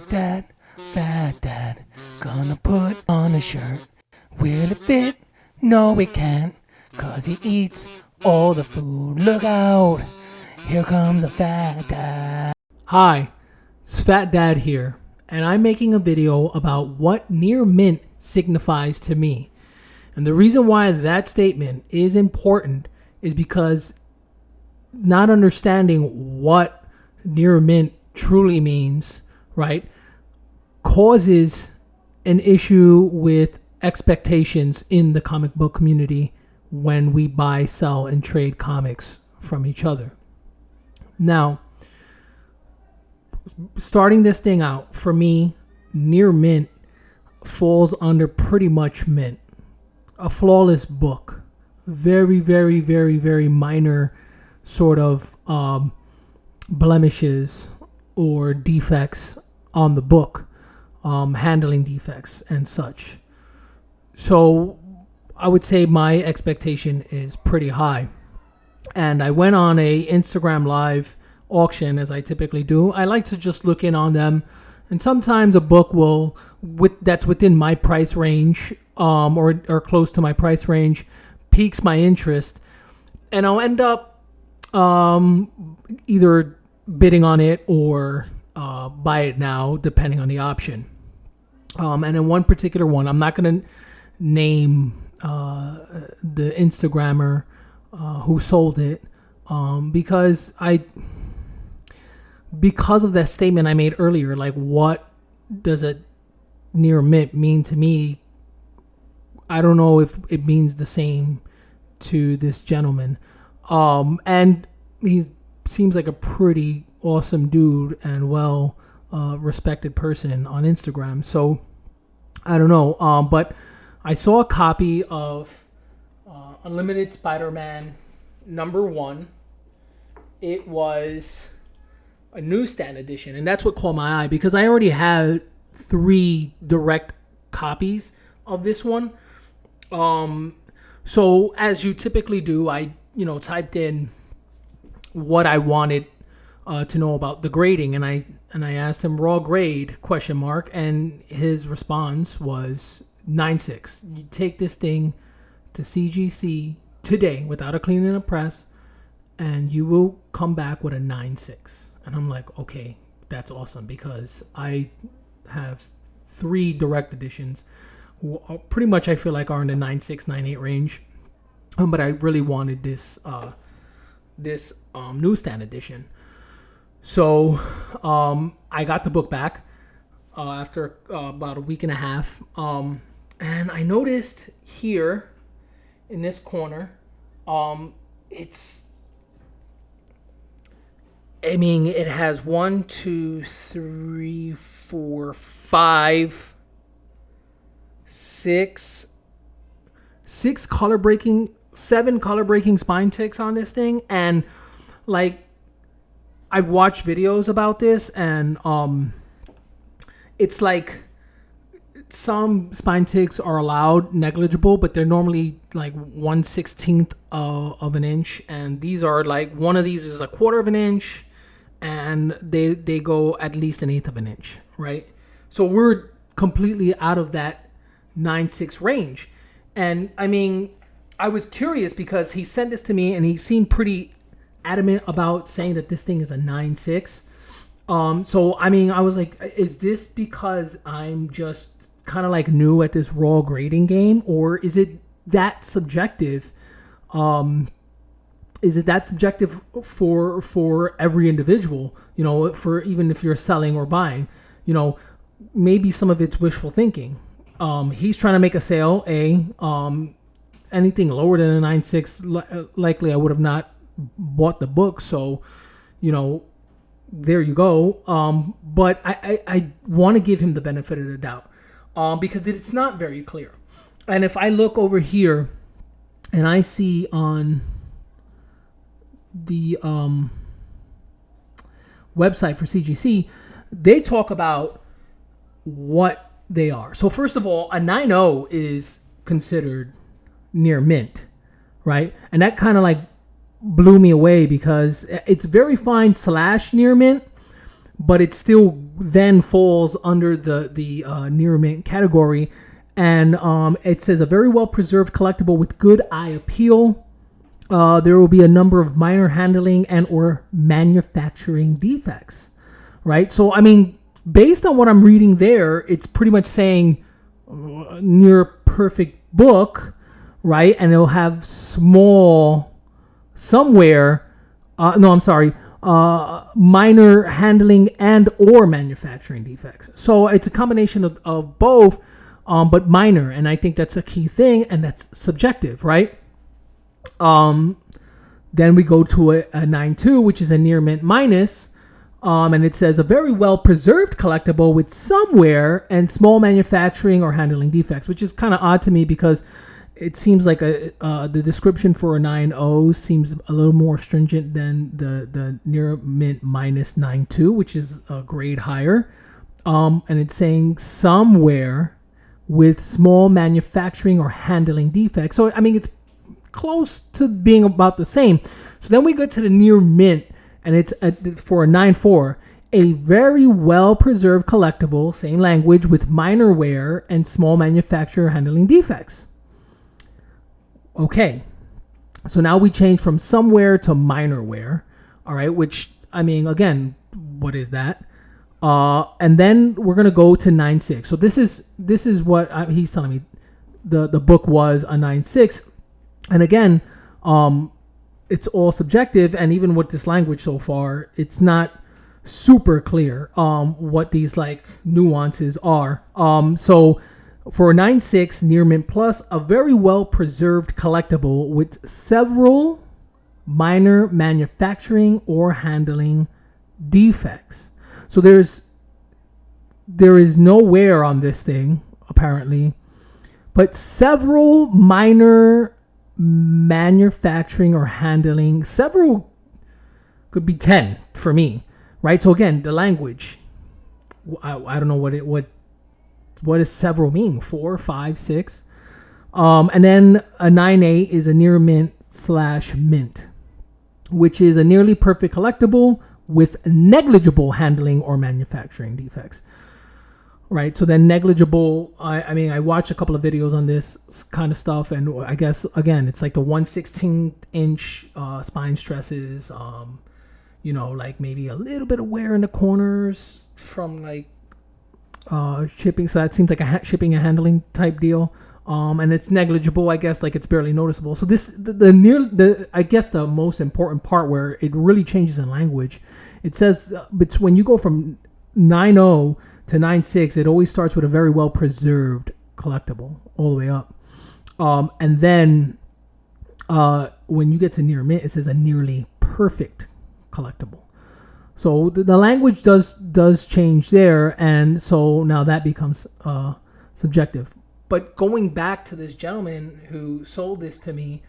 fat dad, gonna put on a shirt. Will it fit? No, it can't, 'cause he eats all the food. Look out, here comes a fat dad. Hi, it's Fat Dad here, and I'm making a video about what near mint signifies to me. And the reason why that statement is important is because not understanding what near mint truly means, right, causes an issue with expectations in the comic book community when we buy, sell, and trade comics from each other. Now, starting this thing out, for me, near mint falls under pretty much mint. A flawless book. Very, very, very, very minor sort of blemishes or defects on the book, handling defects and such. So I would say my expectation is pretty high. And I went on a Instagram live auction, as I typically do. I like to just look in on them, and sometimes a book that's within my price range, or close to my price range, piques my interest, and I'll end up either bidding on it or buy it now, depending on the option. And in one particular one, I'm not going to name the Instagrammer who sold it, because of that statement I made earlier, like, what does a near mint mean to me? I don't know if it means the same to this gentleman. And he seems like a pretty awesome dude and well respected person on Instagram. So I don't know. But I saw a copy of Unlimited Spider-Man #1. It was a newsstand edition, and that's what caught my eye, because I already had 3 direct copies of this one. So as you typically do, I typed in what I wanted to know about the grading, and I asked him raw grade ? And his response was 9.6. You take this thing to CGC today without a clean and a press, and you will come back with a 9.6. And I'm like, okay, that's awesome, because I have 3 direct editions who are pretty much, I feel like, are in the 9.6, 9.8 range. But I really wanted this newsstand edition. So I got the book back after about a week and a half. And I noticed here in this corner, it has 1, 2, 3, 4, 5, 6 color breaking, 7 color breaking spine ticks on this thing. And like, I've watched videos about this, and it's like some spine ticks are allowed negligible, but they're normally like 1/16 of an inch, and these are like, one of these is 1/4 of an inch, and they go at least 1/8 of an inch, right? So we're completely out of that 9.6 range. And I mean, I was curious because he sent this to me and he seemed pretty adamant about saying that this thing is a 9.6. So I mean, I was like, is this because I'm just kind of like new at this raw grading game, or is it that subjective? Is it that subjective for every individual? For even if you're selling or buying, maybe some of it's wishful thinking. He's trying to make a sale. Anything lower than a 9.6, likely I would have not bought the book. So, there you go. But I want to give him the benefit of the doubt, because it's not very clear. And if I look over here and I see on the website for CGC, they talk about what they are. So first of all, a 9.0 is considered near mint, right? And that kind of like blew me away, because it's very fine / near mint, but it still then falls under the near mint category. And it says a very well preserved collectible with good eye appeal. There will be a number of minor handling and or manufacturing defects, right? So I mean, based on what I'm reading there, it's pretty much saying near perfect book, right? And it'll have small somewhere. Minor handling and or manufacturing defects. So it's a combination of both, but minor. And I think that's a key thing, and that's subjective, right? Then we go to a 9.2, which is a near mint minus. And it says a very well preserved collectible with some wear and small manufacturing or handling defects, which is kind of odd to me because it seems like the description for a 9.0 seems a little more stringent than the near mint minus 9.2, which is a grade higher. And it's saying somewhere with small manufacturing or handling defects. So, I mean, it's close to being about the same. So then we go to the near mint, and it's for a 9.4, a very well preserved collectible, same language, with minor wear and small manufacturer handling defects. Okay, so now we change from somewhere to minor wear, all right, which, I mean, again, what is that? And then we're going to go to 9.6. So this is what he's telling me the book was a 9.6. And again, it's all subjective, and even with this language so far, it's not super clear what these like nuances are. So for a 9.6 near mint plus, a very well preserved collectible with several minor manufacturing or handling defects. So there is no wear on this thing apparently, but several minor manufacturing or handling. Several could be 10 for me, right? So again, the language, I don't know what does several mean? 4, 5, 6. And then a 9.8 is a near mint / mint, which is a nearly perfect collectible with negligible handling or manufacturing defects. Right, so then negligible. I mean, I watched a couple of videos on this kind of stuff, and I guess again, it's like the 1/16 inch spine stresses. Like maybe a little bit of wear in the corners from like shipping. So that seems like a shipping and handling type deal. And it's negligible, I guess, like it's barely noticeable. So this I guess the most important part where it really changes in language. It says when you go from 9.0 to 9.6, it always starts with a very well preserved collectible all the way up. And then when you get to near mint, it says a nearly perfect collectible. So the language does change there, and so now that becomes subjective. But going back to this gentleman who sold this to me,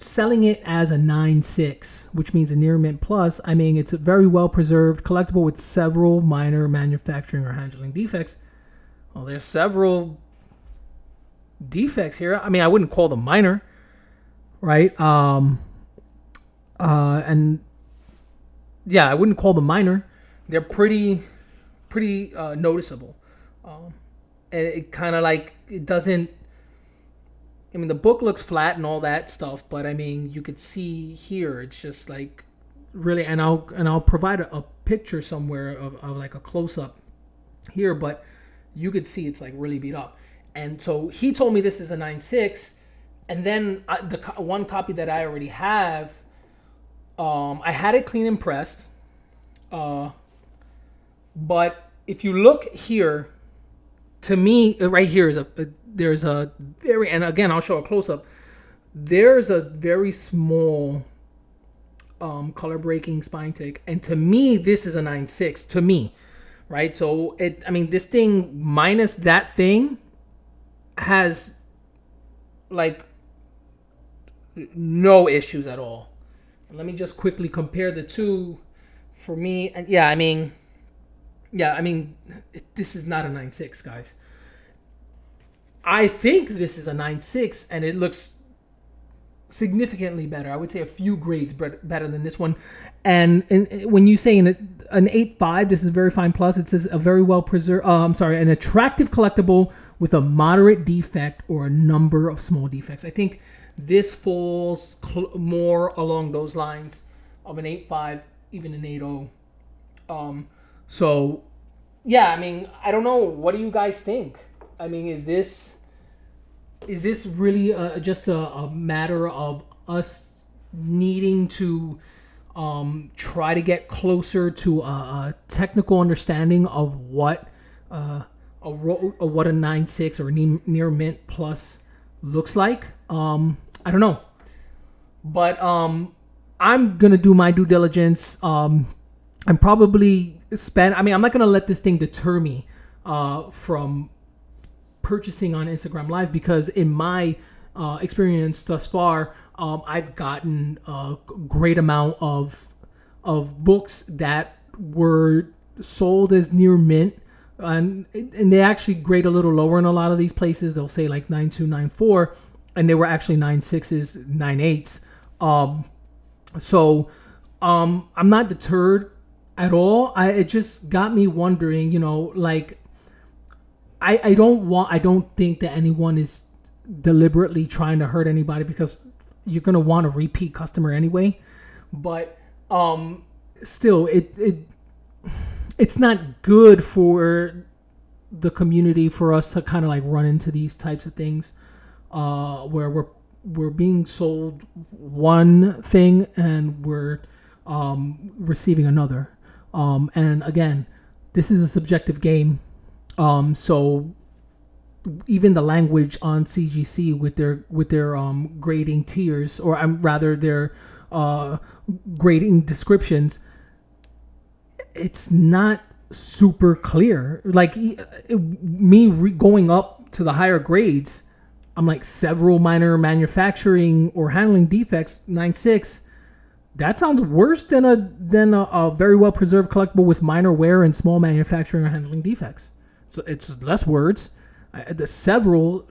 selling it as a 9.6, which means a near mint plus. I mean, it's a very well preserved collectible with several minor manufacturing or handling defects. Well, there's several defects here. I mean, I wouldn't call them minor, right? And yeah, I wouldn't call them minor. They're pretty noticeable. And it kind of like, it doesn't, I mean, the book looks flat and all that stuff, but I mean, you could see here, it's just like really, and I'll provide a picture somewhere of like a close up here, but you could see it's like really beat up. And so he told me this is a 9.6, and then the one copy that I already have, I had it clean and pressed, but if you look here, to me, right here is there's a very, and again, I'll show a close up. There's a very small color breaking spine tick, and to me, this is a 9.6 to me, right? So this thing minus that thing has like no issues at all. Let me just quickly compare the two for me, and this is not a 9.6, guys. I think this is a 9.6, and it looks significantly better. I would say a few grades better than this one. And when you say an 8.5, this is a very fine plus. It says a very well preserved. An attractive collectible with a moderate defect or a number of small defects. I think this falls more along those lines of an 8.5, even an 8.0. So yeah, I mean, I don't know. What do you guys think? I mean, is this really just a matter of us needing to try to get closer to a technical understanding of what what a 9.6 or near mint plus looks like? I don't know, but I'm gonna do my due diligence. I'm probably spend. I mean, I'm not gonna let this thing deter me from purchasing on Instagram Live, because in my experience thus far, I've gotten a great amount of books that were sold as near mint, and they actually grade a little lower in a lot of these places. They'll say like 9.2, 9.4, and they were actually 9.6s, 9.8s. So I'm not deterred at all. It just got me wondering, like, I don't think that anyone is deliberately trying to hurt anybody, because you're gonna want a repeat customer anyway. But still, it's not good for the community for us to kind of like run into these types of things where we're being sold one thing and we're receiving another. And again, this is a subjective game. So even the language on CGC with their grading tiers, or rather their grading descriptions, it's not super clear. Like going up to the higher grades, I'm like, several minor manufacturing or handling defects, 9.6. That sounds worse than a very well preserved collectible with minor wear and small manufacturing or handling defects. So it's less words. The several,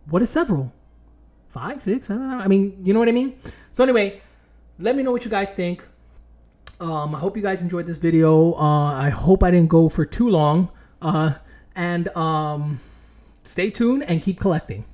what is several? 5, 6? I don't know. I mean, you know what I mean? So anyway, let me know what you guys think. I hope you guys enjoyed this video. I hope I didn't go for too long. And stay tuned and keep collecting.